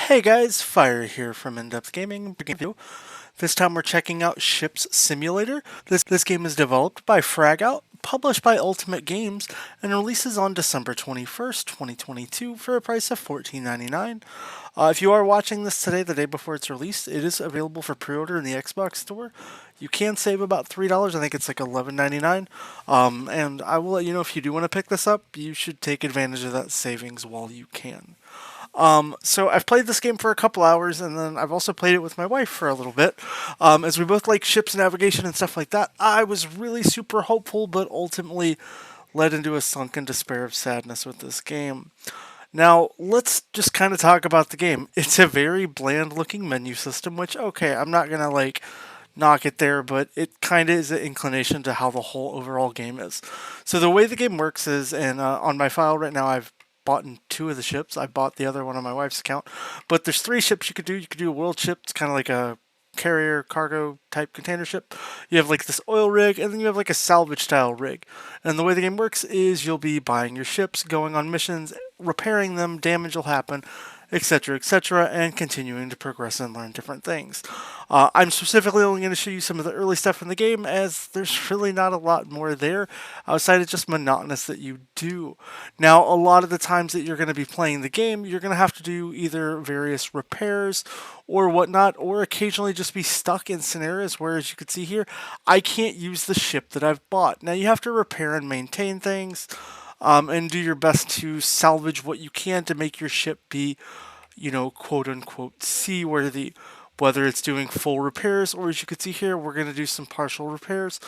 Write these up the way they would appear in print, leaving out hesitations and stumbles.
Hey guys, Fire here from InDepth Gaming. This time we're checking out Ships Simulator. This game is developed by Fragout, published by Ultimate Games, and releases on December 21st, 2022 for a price of $14.99. If you are watching this today, the day before it's released, it is available for pre-order in the Xbox store. You can save about $3. I think it's like $11.99. And I will let you know if you do want to pick this up, you should take advantage of that savings while you can. So I've played this game for a couple hours, and then I've also played it with my wife for a little bit. As we both like ships navigation and stuff like that, I was really super hopeful, but ultimately led into a sunken despair of sadness with this game. Now, let's just kind of talk about the game. It's a very bland looking menu system, which, okay, I'm not gonna knock it there, but it kind of is an inclination to how the whole overall game is. So the way the game works is, and on my file right now, I've bought in two of the ships. I bought the other one on my wife's account, but there's three ships you could do. You could do a world ship. It's kind of like a carrier cargo type container ship. You have like this oil rig, and then you have like a salvage style rig. And the way the game works is you'll be buying your ships, going on missions, repairing them, damage will happen, etc., and continuing to progress and learn different things. I'm specifically only going to show you some of the early stuff in the game, as there's really not a lot more there outside of just monotonous that you do. Now, a lot of the times that you're going to be playing the game, you're going to have to do either various repairs or whatnot, or occasionally just be stuck in scenarios where, as you can see here, I can't use the ship that I've bought. Now, you have to repair and maintain things. And do your best to salvage what you can to make your ship be, quote unquote, seaworthy. Whether it's doing full repairs, or as you can see here, we're going to do some partial repairs.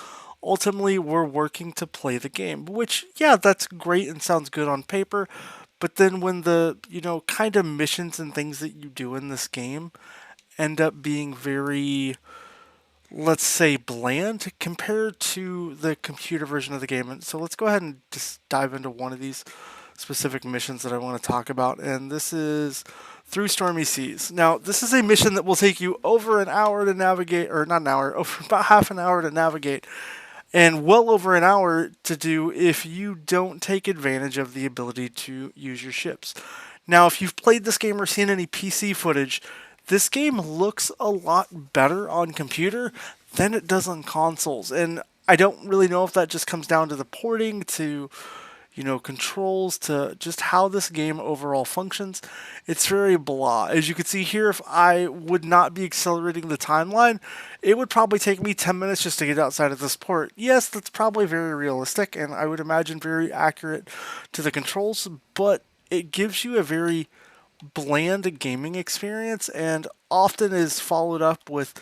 Ultimately, we're working to play the game, which, yeah, that's great and sounds good on paper. But then when the, kind of missions and things that you do in this game end up being very, let's say, bland compared to the computer version of the game. And so let's go ahead and just dive into one of these specific missions that I want to talk about. And this is Through Stormy Seas. Now, this is a mission that will take you over an hour to navigate, or not an hour, over about half an hour to navigate, and well over an hour to do if you don't take advantage of the ability to use your ships. Now, if you've played this game or seen any PC footage, this game looks a lot better on computer than it does on consoles. And I don't really know if that just comes down to the porting, to, controls, to just how this game overall functions. It's very blah. As you can see here, if I would not be accelerating the timeline, it would probably take me 10 minutes just to get outside of this port. Yes, that's probably very realistic, and I would imagine very accurate to the controls, but it gives you a very bland gaming experience, and often is followed up with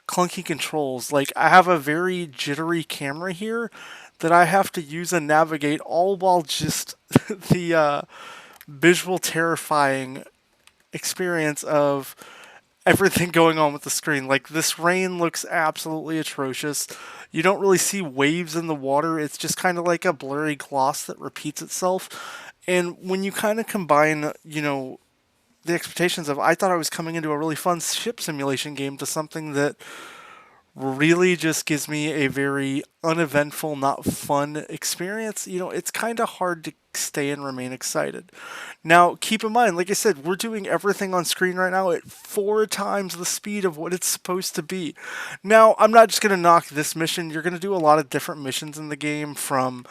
clunky controls. Like, I have a very jittery camera here that I have to use and navigate, all while just the visual terrifying experience of everything going on with the screen. Like, this rain looks absolutely atrocious. You don't really see waves in the water. It's just kind of like a blurry gloss that repeats itself. And when you kind of combine, the expectations of, I thought I was coming into a really fun ship simulation game, to something that really just gives me a very uneventful, not fun experience, it's kind of hard to stay and remain excited. Now, keep in mind, like I said, we're doing everything on screen right now at 4 times the speed of what it's supposed to be. Now, I'm not just going to knock this mission. You're going to do a lot of different missions in the game, from,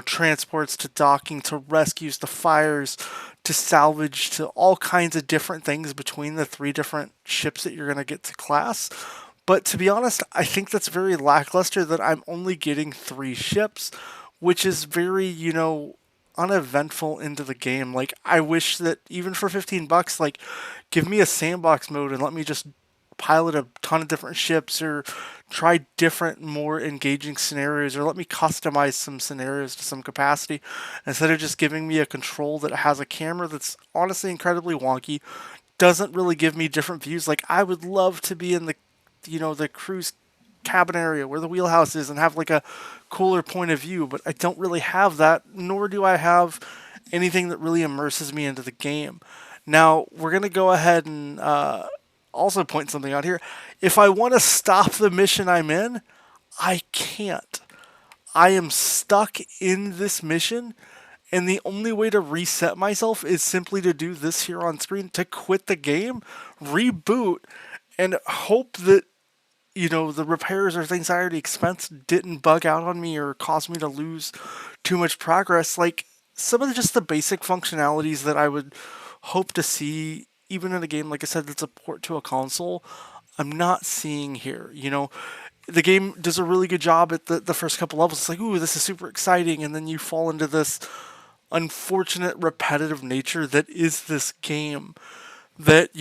transports to docking to rescues to fires to salvage to all kinds of different things between the 3 different ships that you're going to get to class. But to be honest, I think that's very lackluster that I'm only getting 3 ships, which is very, uneventful into the game. Like, I wish that even for $15, like, give me a sandbox mode and let me just pilot a ton of different ships, or try different, more engaging scenarios, or let me customize some scenarios to some capacity, instead of just giving me a control that has a camera that's honestly incredibly wonky, doesn't really give me different views. Like, I would love to be in the crew's cabin area where the wheelhouse is and have like a cooler point of view, but I don't really have that, nor do I have anything that really immerses me into the game. Now, we're going to go ahead and also point something out here. If I want to stop the mission I'm in, I can't. I am stuck in this mission, And the only way to reset myself is simply to do this here on screen, to quit the game, reboot, and hope that, the repairs or things I already expensed didn't bug out on me or cause me to lose too much progress. Like some of just the basic functionalities that I would hope to see, even in a game, like I said, that's a port to a console, I'm not seeing here. The game does a really good job at the first couple levels. It's like, ooh, this is super exciting. And then you fall into this unfortunate repetitive nature that is this game that,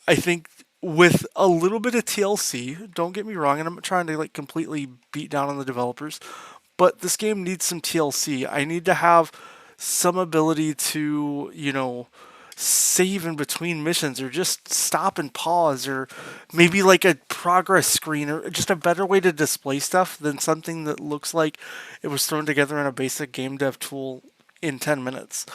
I think with a little bit of TLC, don't get me wrong, and I'm not trying to like completely beat down on the developers, but this game needs some TLC. I need to have some ability to, save in between missions or just stop and pause or maybe like a progress screen or just a better way to display stuff than something that looks like it was thrown together in a basic game dev tool in 10 minutes.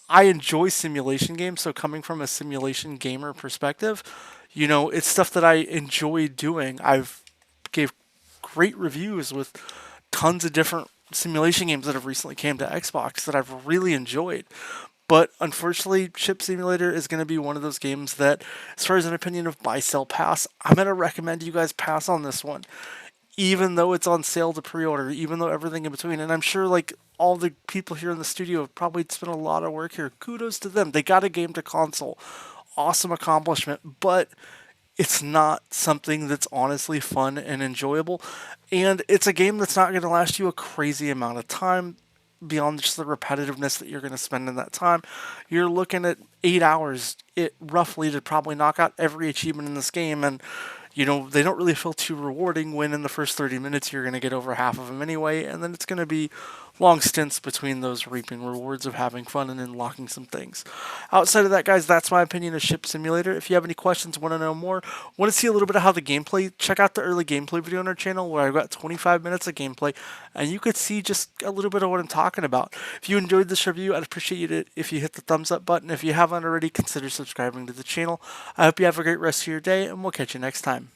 I enjoy simulation games, so coming from a simulation gamer perspective, it's stuff that I enjoy doing. I've gave great reviews with tons of different simulation games that have recently came to Xbox that I've really enjoyed. But unfortunately, Ship Simulator is going to be one of those games that, as far as an opinion of buy, sell, pass, I'm going to recommend you guys pass on this one. Even though it's on sale to pre-order, even though everything in between. And I'm sure like all the people here in the studio have probably spent a lot of work here. Kudos to them. They got a game to console. Awesome accomplishment. But it's not something that's honestly fun and enjoyable. And it's a game that's not going to last you a crazy amount of time beyond just the repetitiveness that you're going to spend in that time. You're looking at 8 hours roughly to probably knock out every achievement in this game. And they don't really feel too rewarding when in the first 30 minutes you're going to get over half of them anyway, and then it's going to be long stints between those reaping rewards of having fun and unlocking some things. Outside of that, guys, that's my opinion of Ship Simulator. If you have any questions, want to know more, want to see a little bit of how the gameplay, check out the early gameplay video on our channel where I've got 25 minutes of gameplay, and you could see just a little bit of what I'm talking about. If you enjoyed this review, I'd appreciate it if you hit the thumbs up button. If you haven't already, consider subscribing to the channel. I hope you have a great rest of your day, and we'll catch you next time.